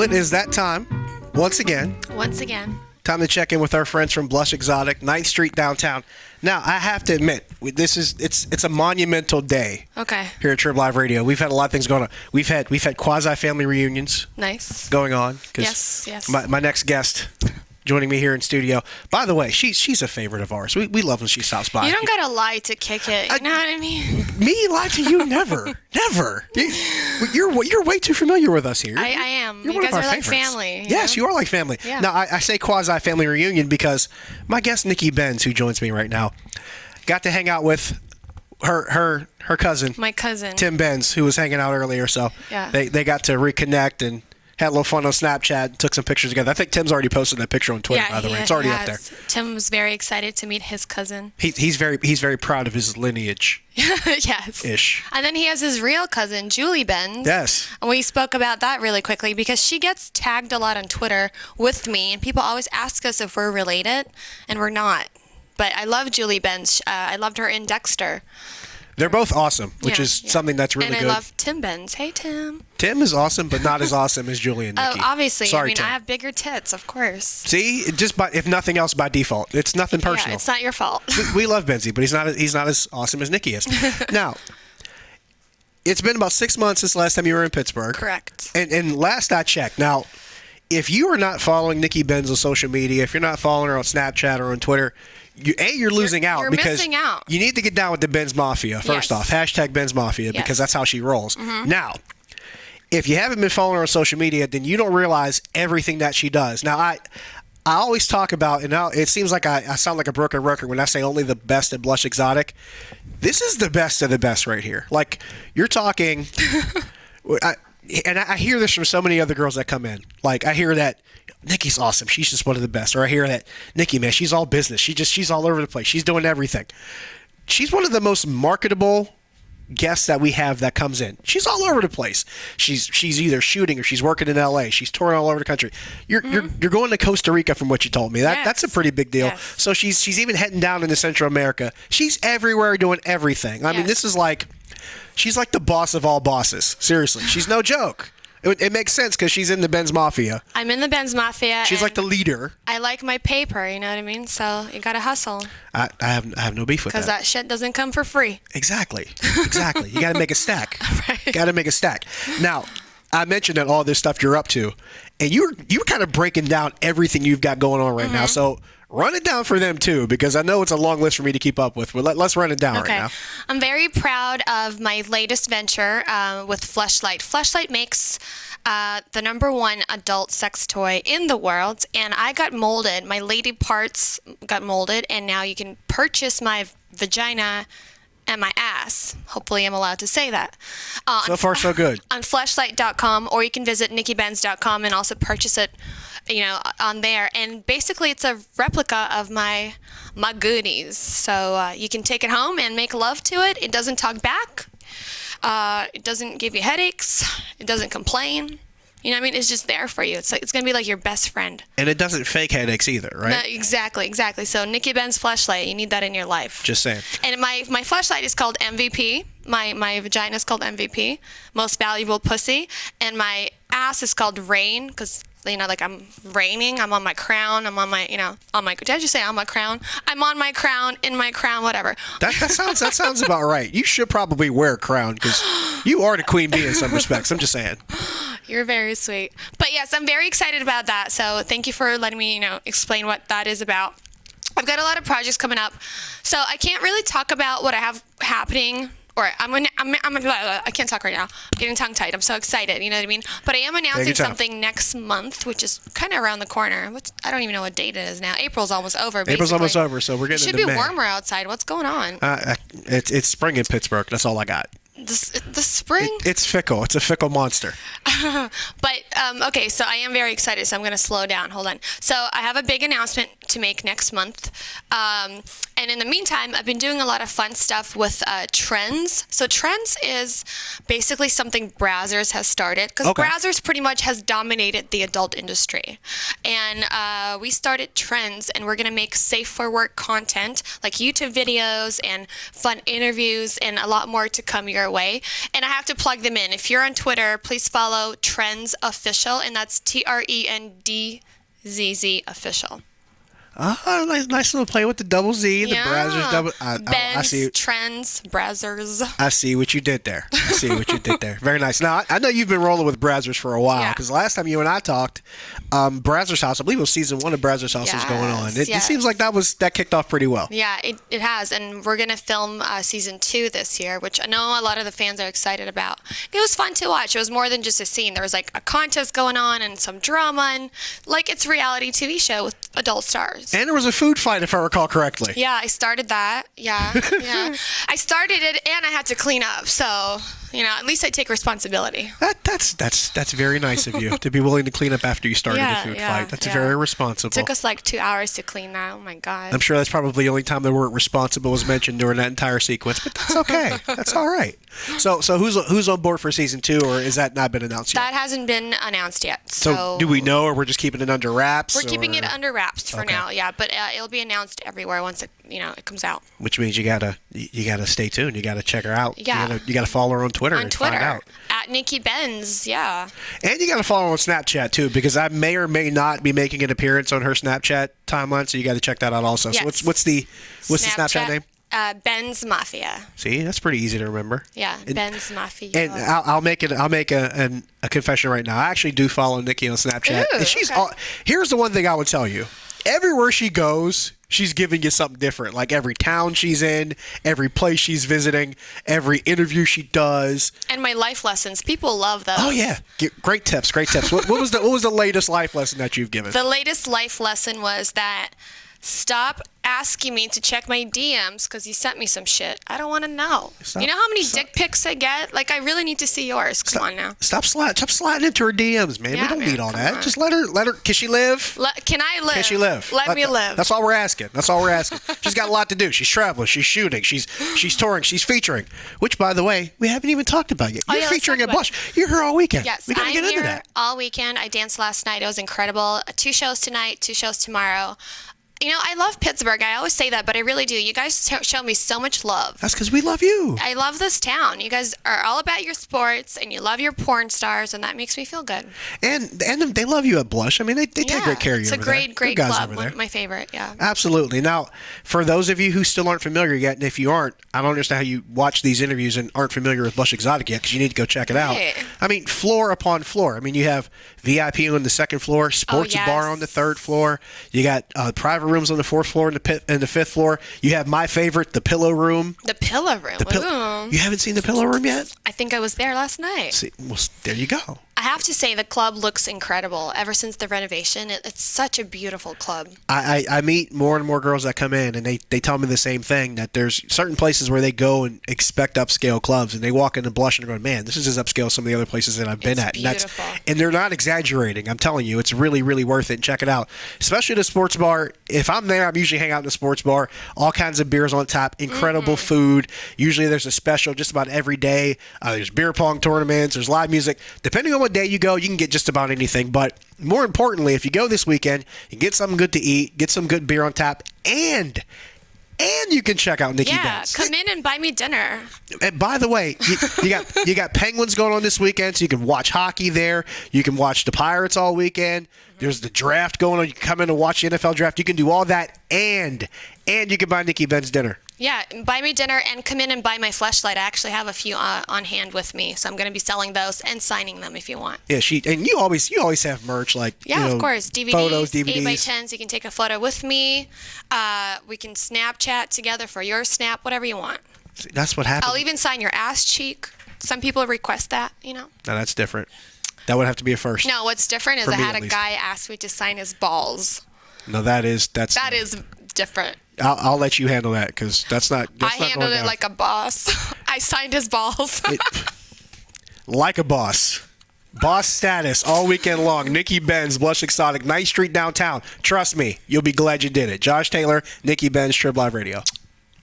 it is that time. Once again. Time to check in with our friends from Blush Exotic, 9th Street downtown. Now, I have to admit, it's a monumental day. Okay. Here at Trib Live Radio. We've had a lot of things going on. We've had quasi-family reunions. Nice. Going on. Yes. My next guest joining me here in studio. By the way, she's a favorite of ours. We love when she stops by. You don't gotta lie to kick it. You know what I mean? Me lie to you? Never. Never. You're way too familiar with us here. I am. You're You one guys of our are like favorites. family. Yes, you are like family. Yeah. Now, I say quasi-family reunion because my guest, Nikki Benz, who joins me right now, got to hang out with her cousin. My cousin. Tim Benz, who was hanging out earlier. So Yeah. they got to reconnect and had a little fun on Snapchat, took some pictures together. I think Tim's already posted that picture on Twitter, by the way. It's already up there. Tim was very excited to meet his cousin. He's very proud of his lineage. Yes. Ish. And then he has his real cousin, Julie Benz. Yes. And we spoke about that really quickly because she gets tagged a lot on Twitter with me, and people always ask us if we're related, and we're not. But I love Julie Benz. I loved her in Dexter. They're both awesome, which is something that's really good. good. And I love Tim Benz. Hey, Tim. Tim is awesome, but not as awesome as Julie and Nikki. Oh, obviously. Sorry, Tim. I have bigger tits, of course. See, just if nothing else, by default, it's nothing personal. Yeah, it's not your fault. We love Benzie, but he's not as awesome as Nikki is. Now, it's been about 6 months since last time you were in Pittsburgh. Correct. And last I checked, now, if you are not following Nikki Benz on social media, if you're not following her on Snapchat or on Twitter, you're losing out. You're because missing out. You need to get down with the Benz Mafia, first off. Hashtag Benz Mafia, because that's how she rolls. Mm-hmm. Now, if you haven't been following her on social media, then you don't realize everything that she does. Now, I always talk about, and now it seems like I sound like a broken record when I say only the best at Blush Exotic. This is the best of the best right here. Like, you're talking... And I hear this from so many other girls that come in. Like, I hear that Nikki's awesome. She's just one of the best. Or I hear that Nikki, man, she's all business. She's all over the place. She's doing everything. She's one of the most marketable guests that we have that comes in. She's all over the place. She's either shooting or she's working in LA. She's touring all over the country. You're going to Costa Rica from what you told me. That's a pretty big deal. Yes. So she's even heading down into Central America. She's everywhere doing everything. I mean, this is like... She's like the boss of all bosses. Seriously. She's no joke. It makes sense because she's in the Benz Mafia. I'm in the Benz Mafia. She's like the leader. I like my paper, you know what I mean? So you got to hustle. I have no beef with that. Because that shit doesn't come for free. Exactly. You got to make a stack. Right. Got to make a stack. Now, I mentioned that all this stuff you're up to, and you were kind of breaking down everything you've got going on right now. So run it down for them, too, because I know it's a long list for me to keep up with. But let's run it down right now. I'm very proud of my latest venture with Fleshlight. Fleshlight makes the #1 adult sex toy in the world, and I got molded. My lady parts got molded, and now you can purchase my vagina and my ass. Hopefully I'm allowed to say that. So far, so good. On fleshlight.com, or you can visit nikkibenz.com and also purchase it, on there. And basically it's a replica of my goodies. So you can take it home and make love to it. It doesn't talk back. It doesn't give you headaches. It doesn't complain. You know what I mean? It's just there for you. It's going to be like your best friend. And it doesn't fake headaches either, right? No, exactly. So Nikki Benz Fleshlight, you need that in your life. Just saying. And my fleshlight is called MVP. My vagina is called MVP, most valuable pussy. And my ass is called Rain, because, like I'm raining. I'm on my crown. I'm on my, on my, did I just say on my crown? I'm on my crown, in my crown, whatever. That sounds about right. You should probably wear a crown because you are the queen bee in some respects. I'm just saying. You're very sweet. But yes, I'm very excited about that. So thank you for letting me, explain what that is about. I've got a lot of projects coming up. So I can't really talk about what I have happening. Or I can't talk right now. I'm getting tongue-tied. I'm so excited. You know what I mean? But I am announcing something next month, which is kind of around the corner. I don't even know what date it is now. April's almost over, basically. April's almost over, so we're getting into May. It should be warmer outside. What's going on? It's spring in Pittsburgh. That's all I got. The spring? It's fickle. It's a fickle monster. But, okay, so I am very excited, so I'm going to slow down. Hold on. So I have a big announcement to make next month. And in the meantime, I've been doing a lot of fun stuff with Trends. So Trends is basically something Brazzers has started, because Brazzers pretty much has dominated the adult industry. And we started Trends, and we're going to make safe for work content like YouTube videos and fun interviews and a lot more to come your way. And I have to plug them in. If you're on Twitter, please follow Trends Official, and that's TRENDZZ Official. Nice little play with the double Z, the Brazzers double. Ben's, I see. Trends, Brazzers. I see what you did there. Very nice. Now, I know you've been rolling with Brazzers for a while, because last time you and I talked, Brazzers House, I believe it was season 1 of Brazzers House was going on. It seems like that kicked off pretty well. Yeah, it has, and we're going to film season 2 this year, which I know a lot of the fans are excited about. It was fun to watch. It was more than just a scene. There was like a contest going on and some drama, and like it's a reality TV show with adult stars. And there was a food fight, if I recall correctly. Yeah, I started that. Yeah. I started it, and I had to clean up. So, at least I take responsibility. That's very nice of you to be willing to clean up after you started the food fight. That's very responsible. It took us like 2 hours to clean that. Oh my God. I'm sure that's probably the only time the word responsible was mentioned during that entire sequence, but that's okay. That's all right. So who's on board for season 2, or is that not been announced yet? That hasn't been announced yet. So do we know, or we're just keeping it under wraps? We're keeping it under wraps for now, but it'll be announced everywhere once it comes out. Which means you gotta stay tuned. You gotta check her out. Yeah. You gotta follow her on Twitter. Find out. At Nikki Benz, And you gotta follow her on Snapchat too, because I may or may not be making an appearance on her Snapchat timeline. So you got to check that out also. Yes. So what's the Snapchat name? Ben's Mafia. See, that's pretty easy to remember. Yeah, Ben's Mafia. And I'll make a confession right now. I actually do follow Nikki on Snapchat. Ooh, and here's the one thing I would tell you. Everywhere she goes, she's giving you something different. Like every town she's in, every place she's visiting, every interview she does. And my life lessons. People love those. Oh yeah. Great tips. What was the latest life lesson that you've given? The latest life lesson was that stop asking me to check my DMs because you sent me some shit. I don't want to know. You know how many dick pics I get? Like, I really need to see yours. Come on now. Stop sliding into her DMs, man. We don't need all that. Just let her. Can she live? Can I live? Can she live? Let me live. That's all we're asking. She's got a lot to do. She's traveling. She's shooting. She's touring. She's featuring. Which, by the way, we haven't even talked about yet. You're featuring at Blush. You're here all weekend. Yes, we gotta get into that. All weekend. I danced last night. It was incredible. 2 shows tonight, 2 shows tomorrow. I love Pittsburgh. I always say that, but I really do. You guys show me so much love. That's because we love you. I love this town. You guys are all about your sports, and you love your porn stars, and that makes me feel good. And they love you at Blush. I mean, they take great care of you. It's a great club. One of my favorite, Absolutely. Now, for those of you who still aren't familiar yet, and if you aren't, I don't understand how you watch these interviews and aren't familiar with Blush Exotic yet, because you need to go check it out. I mean, floor upon floor. I mean, you have VIP on the 2nd floor, sports bar on the 3rd floor. You got private rooms on the 4th floor and the 5th floor. You have my favorite, the Pillow Room. The Pillow Room. You haven't seen the Pillow Room yet? I think I was there last night. See, well, there you go. I have to say the club looks incredible. Ever since the renovation, it's such a beautiful club. I meet more and more girls that come in, and they tell me the same thing, that there's certain places where they go and expect upscale clubs, and they walk into Blush and go, man, this is as upscale as some of the other places that I've been at. Beautiful. And they're not exaggerating. I'm telling you, it's really, really worth it. Check it out. Especially the sports bar. If I'm there, I'm usually hang out in the sports bar. All kinds of beers on tap. Incredible food. Usually there's a special just about every day. There's beer pong tournaments. There's live music. Depending on what day you go, you can get just about anything. But more importantly, if you go this weekend, you get something good to eat, get some good beer on tap, and you can check out Nikki Benz. Come in and buy me dinner. And by the way, you got Penguins going on this weekend, so you can watch hockey there. You can watch the Pirates all weekend. There's the draft going on. You can come in and watch the NFL draft. You can do all that, and you can buy Nikki Benz dinner. Yeah, buy me dinner and come in and buy my fleshlight. I actually have a few on hand with me, so I'm going to be selling those and signing them if you want. Yeah, you always have merch like of course, DVDs, photos, DVDs, 8x10s. You can take a photo with me. We can Snapchat together for your snap, whatever you want. See, that's what happens. I'll even sign your ass cheek. Some people request that, No, that's different. That would have to be a first. No, what's different is I had a guy ask me to sign his balls. No, that is different. I'll let you handle that, because that's not. I handled it like a boss. I signed his balls. Like a boss. Boss status all weekend long. Nikki Benz, Blush Exotic, Ninth Street downtown. Trust me, you'll be glad you did it. Josh Taylor, Nikki Benz, Trib Live Radio.